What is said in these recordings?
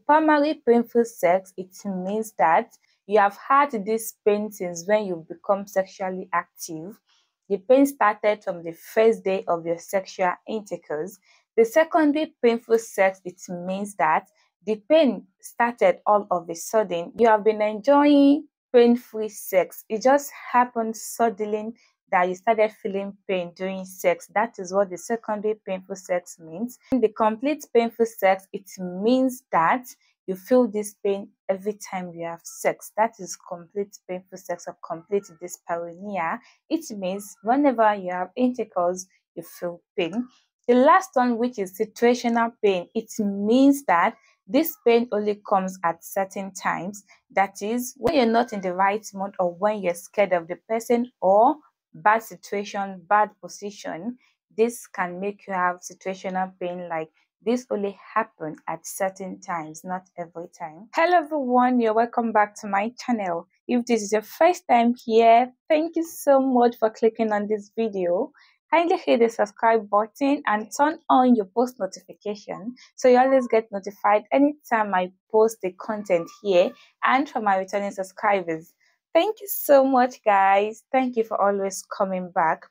Primary painful sex, it means that you have had these pain since when you become sexually active. The pain started from the first day of your sexual intercourse. The secondary painful sex, it means that the pain started all of a sudden. You have been enjoying pain-free sex. It just happened suddenly that you started feeling pain during sex. That is what the secondary painful sex means. In the complete painful sex, it means that you feel this pain every time you have sex. That is complete painful sex or complete dyspareunia. It means whenever you have intercourse, you feel pain. The last one, which is situational pain, it means that this pain only comes at certain times. That is, when you're not in the right mood or when you're scared of the person or bad situation, bad position, this can make you have situational pain. Like this only happen at certain times, not every time. Hello everyone, you're welcome back to my channel. If this is your first time here, thank you so much for clicking on this video. Kindly hit the subscribe button and turn on your post notification so you always get notified anytime I post the content here. And for my returning subscribers, thank you so much guys. Thank you for always coming back.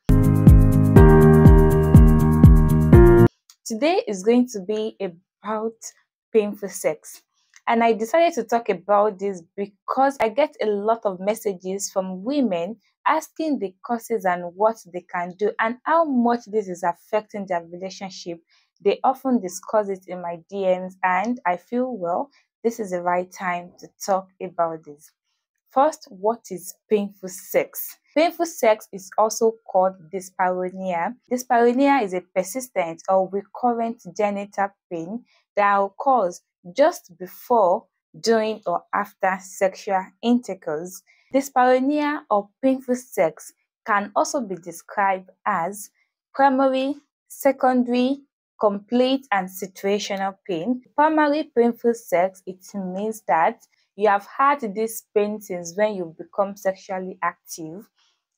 Today is going to be about painful sex. And I decided to talk about this because I get a lot of messages from women asking the causes and what they can do and how much this is affecting their relationship. They often discuss it in my DMs and I feel, well, this is the right time to talk about this. First, what is painful sex? Painful sex is also called dyspareunia. Dyspareunia is a persistent or recurrent genital pain that occurs just before, during, or after sexual intercourse. Dyspareunia or painful sex can also be described as primary, secondary, complete, and situational pain. Primary painful sex, it means that you have had this pain since when you become sexually active.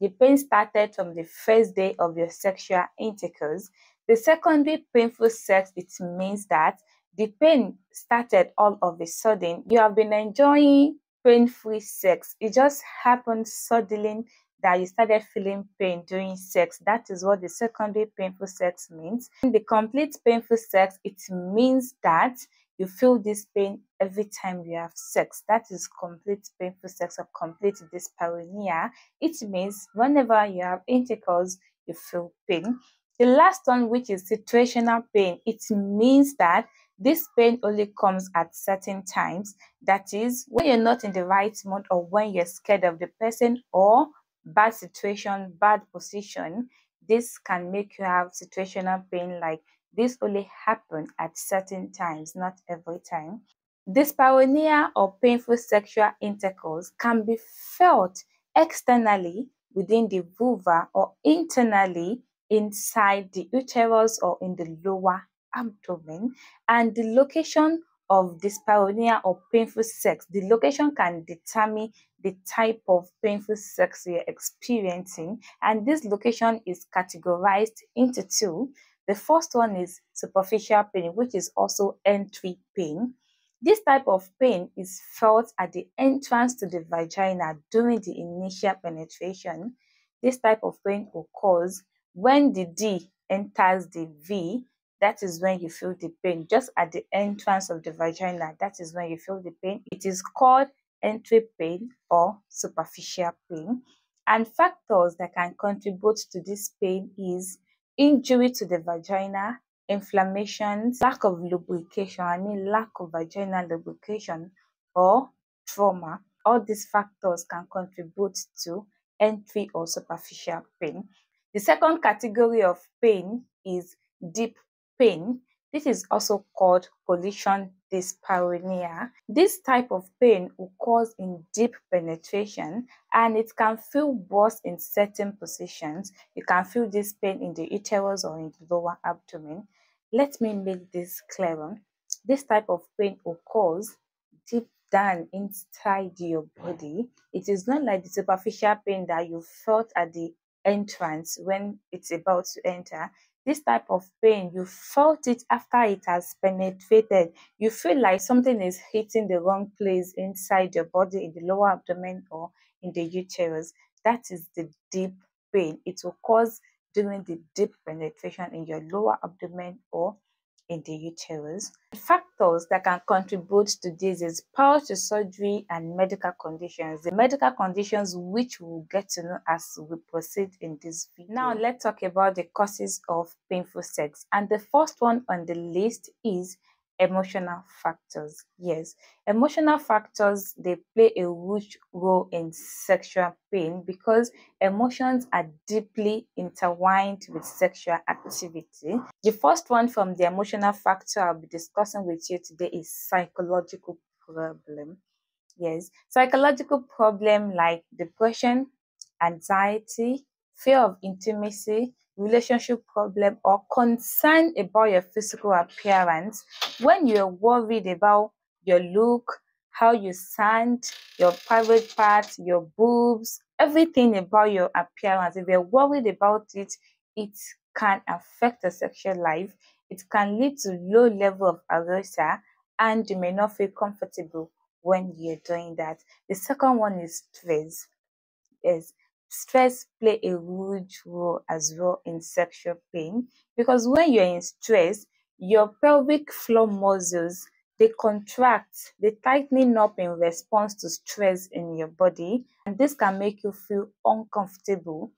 The pain started from the first day of your sexual intercourse. The secondary painful sex, it means that the pain started all of a sudden. You have been enjoying pain-free sex. It just happened suddenly that you started feeling pain during sex. That is what the secondary painful sex means. In the complete painful sex, it means that you feel this pain every time you have sex. That is complete painful sex or complete dyspareunia. It means whenever you have intercourse, you feel pain. The last one, which is situational pain, it means that this pain only comes at certain times. That is, when you're not in the right mood or when you're scared of the person or bad situation, bad position, this can make you have situational pain. Like this only happen at certain times, not every time. Dyspareunia or painful sexual intercourse can be felt externally within the vulva or internally inside the uterus or in the lower abdomen. And the location of dyspareunia or painful sex, the location can determine the type of painful sex you're experiencing. And this location is categorized into two. The first one is superficial pain, which is also entry pain. This type of pain is felt at the entrance to the vagina during the initial penetration. This type of pain occurs when the D enters the V. That is when you feel the pain. Just at the entrance of the vagina, that is when you feel the pain. It is called entry pain or superficial pain. And factors that can contribute to this pain is injury to the vagina, inflammations, lack of lubrication, lack of vaginal lubrication, or trauma. All these factors can contribute to entry or superficial pain. The second category of pain is deep pain. This is also called collision dyspareunia. This type of pain occurs in deep penetration and it can feel worse in certain positions. You can feel this pain in the uterus or in the lower abdomen. Let me make this clearer. This type of pain occurs deep down inside your body. It is not like the superficial pain that you felt at the entrance when it's about to enter. This type of pain, you felt it after it has penetrated. You feel like something is hitting the wrong place inside your body, in the lower abdomen or in the uterus. That is the deep pain. It will cause during the deep penetration in your lower abdomen or in the uterus. Factors that can contribute to this is prior to surgery and medical conditions. The medical conditions which we'll get to know as we proceed in this video. Now let's talk about the causes of painful sex. And the first one on the list is emotional factors. Yes, emotional factors, they play a huge role in sexual pain because emotions are deeply intertwined with sexual activity. The first one from the emotional factor I'll be discussing with you today is psychological problem. Yes, psychological problem like depression, anxiety, fear of intimacy, relationship problem, or concern about your physical appearance. When you're worried about your look, how you sound, your private parts, your boobs, everything about your appearance, if you're worried about it, it can affect your sexual life. It can lead to low level of arousal and you may not feel comfortable when you're doing that. The second one is stress. Yes, stress play a huge role as well in sexual pain because when you're in stress, your pelvic floor muscles, they contract, they tightening up in response to stress in your body, and this can make you feel uncomfortable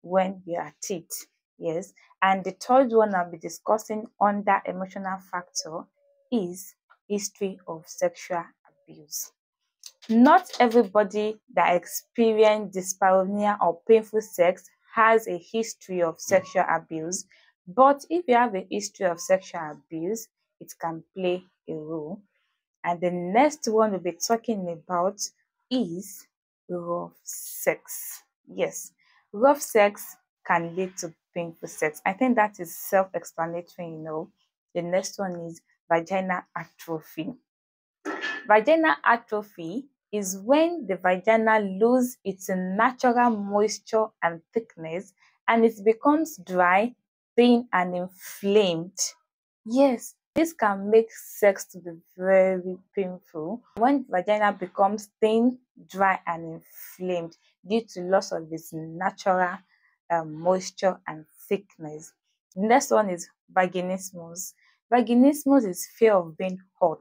when you're at it. Yes, and the third one I'll be discussing under emotional factor is history of sexual abuse. Not everybody that experience dyspareunia or painful sex has a history of sexual abuse, but if you have a history of sexual abuse, it can play a role. And the next one we'll be talking about is rough sex. Yes, rough sex can lead to painful sex. I think that is self-explanatory. The next one is vaginal atrophy. Vaginal atrophy is when the vagina loses its natural moisture and thickness and it becomes dry, thin, and inflamed. Yes, this can make sex to be very painful when vagina becomes thin, dry, and inflamed due to loss of its natural moisture and thickness. The next one is vaginismus. Vaginismus is fear of being hot.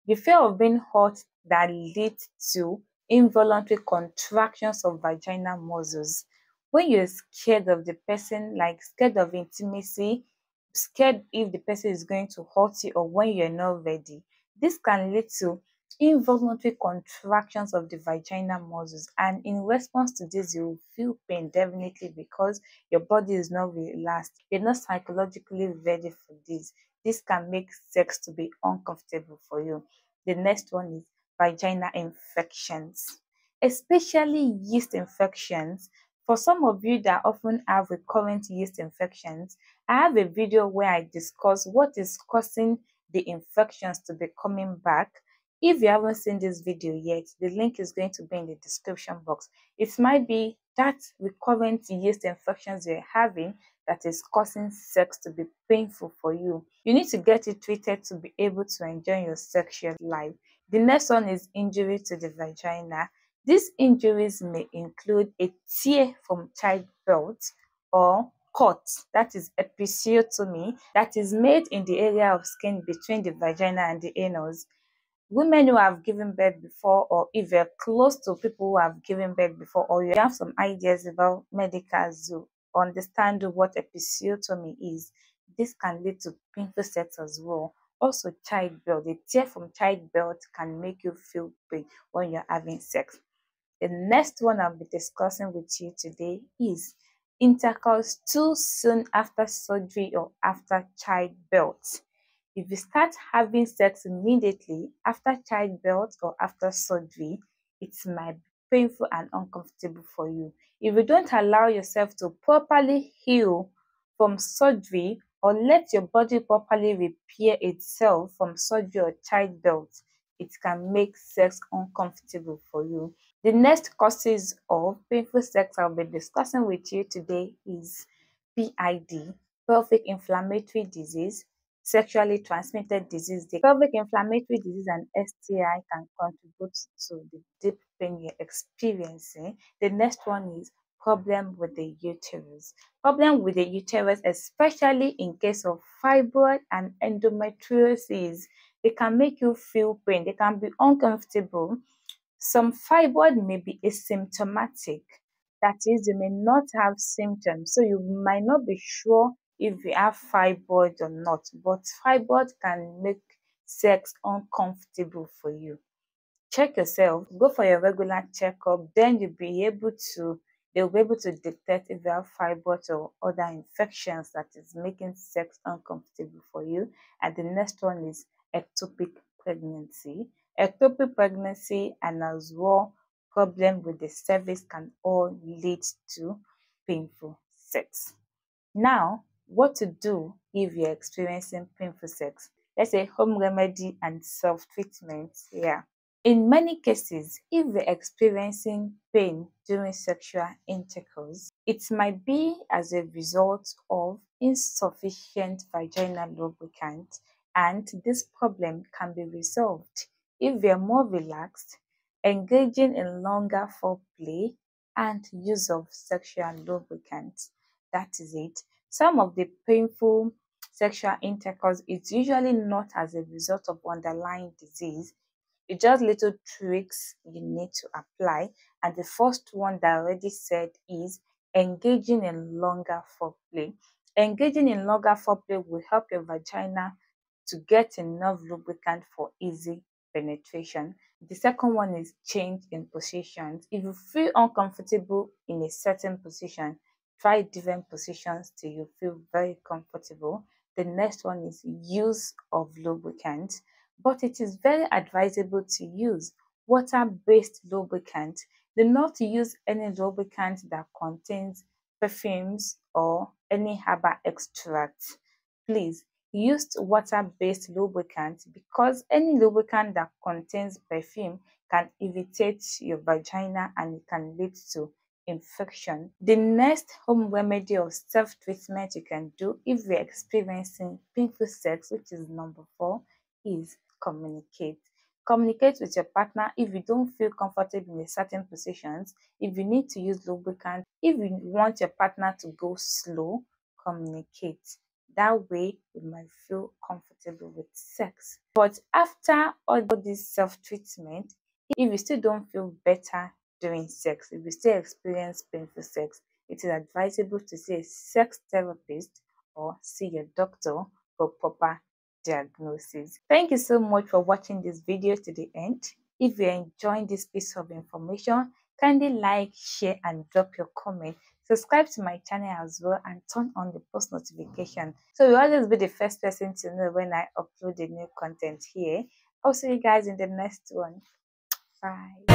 The fear of being hot that leads to involuntary contractions of vaginal muscles. When you're scared of the person, like scared of intimacy, scared if the person is going to hurt you or when you're not ready, this can lead to involuntary contractions of the vaginal muscles. And in response to this, you will feel pain definitely because your body is not relaxed. You're not psychologically ready for this. This can make sex to be uncomfortable for you. The next one is vaginal infections, especially yeast infections. For some of you that often have recurrent yeast infections, I have a video where I discuss what is causing the infections to be coming back. If you haven't seen this video yet, the link is going to be in the description box. It might be that recurrent yeast infections you're having that is causing sex to be painful for you. You need to get it treated to be able to enjoy your sexual life. The next one is injury to the vagina. These injuries may include a tear from childbirth or cut, that is episiotomy, that is made in the area of skin between the vagina and the anus. Women who have given birth before, or if you're close to people who have given birth before, or you have some ideas about medical zoo, understand what episiotomy is, this can lead to painful sex as well. Also, childbirth. The tear from childbirth can make you feel pain when you're having sex. The next one I'll be discussing with you today is intercourse too soon after surgery or after childbirth. If you start having sex immediately after childbirth or after surgery, it might be painful and uncomfortable for you. If you don't allow yourself to properly heal from surgery or let your body properly repair itself from surgery or childbirth, it can make sex uncomfortable for you. The next causes of painful sex I'll be discussing with you today is PID. pelvic inflammatory disease, sexually transmitted disease. The pelvic inflammatory disease and STI can contribute to the deep pain you're experiencing. The next one is problem with the uterus. Problem with the uterus, especially in case of fibroid and endometriosis, they can make you feel pain. They can be uncomfortable. Some fibroid may be asymptomatic. That is, you may not have symptoms, so you might not be sure if you have fibroid or not. But fibroid can make sex uncomfortable for you. Check yourself, go for your regular checkup, then they'll be able to detect if you have fibroids or other infections that is making sex uncomfortable for you. And the next one is ectopic pregnancy. Ectopic pregnancy and as well problem with the cervix can all lead to painful sex. Now, what to do if you're experiencing painful sex? Let's say home remedy and self-treatment. Yeah. In many cases, if you're experiencing pain during sexual intercourse, it might be as a result of insufficient vaginal lubricant, and this problem can be resolved if you're more relaxed, engaging in longer foreplay, and use of sexual lubricant. That is it. Some of the painful sexual intercourse is usually not as a result of underlying disease. It's just little tricks you need to apply. And the first one that I already said is engaging in longer foreplay. Engaging in longer foreplay will help your vagina to get enough lubricant for easy penetration. The second one is change in positions. If you feel uncomfortable in a certain position, try different positions till you feel very comfortable. The next one is use of lubricant, but it is very advisable to use water-based lubricant. Do not use any lubricant that contains perfumes or any herbal extracts. Please use water-based lubricant, because any lubricant that contains perfume can irritate your vagina and it can lead to infection. The next home remedy or self-treatment you can do if you're experiencing painful sex, which is number 4, is communicate. Communicate with your partner if you don't feel comfortable in certain positions, if you need to use lubricant, if you want your partner to go slow, communicate. That way you might feel comfortable with sex. But after all this self-treatment, if you still don't feel better during sex, if you still experience painful sex, it is advisable to see a sex therapist or see your doctor for proper diagnosis. Thank you so much for watching this video to the end. If you're enjoying this piece of information, kindly like, share, and drop your comment. Subscribe to my channel as well and turn on the post notification so you'll always be the first person to know when I upload the new content here. I'll see you guys in the next one. Bye.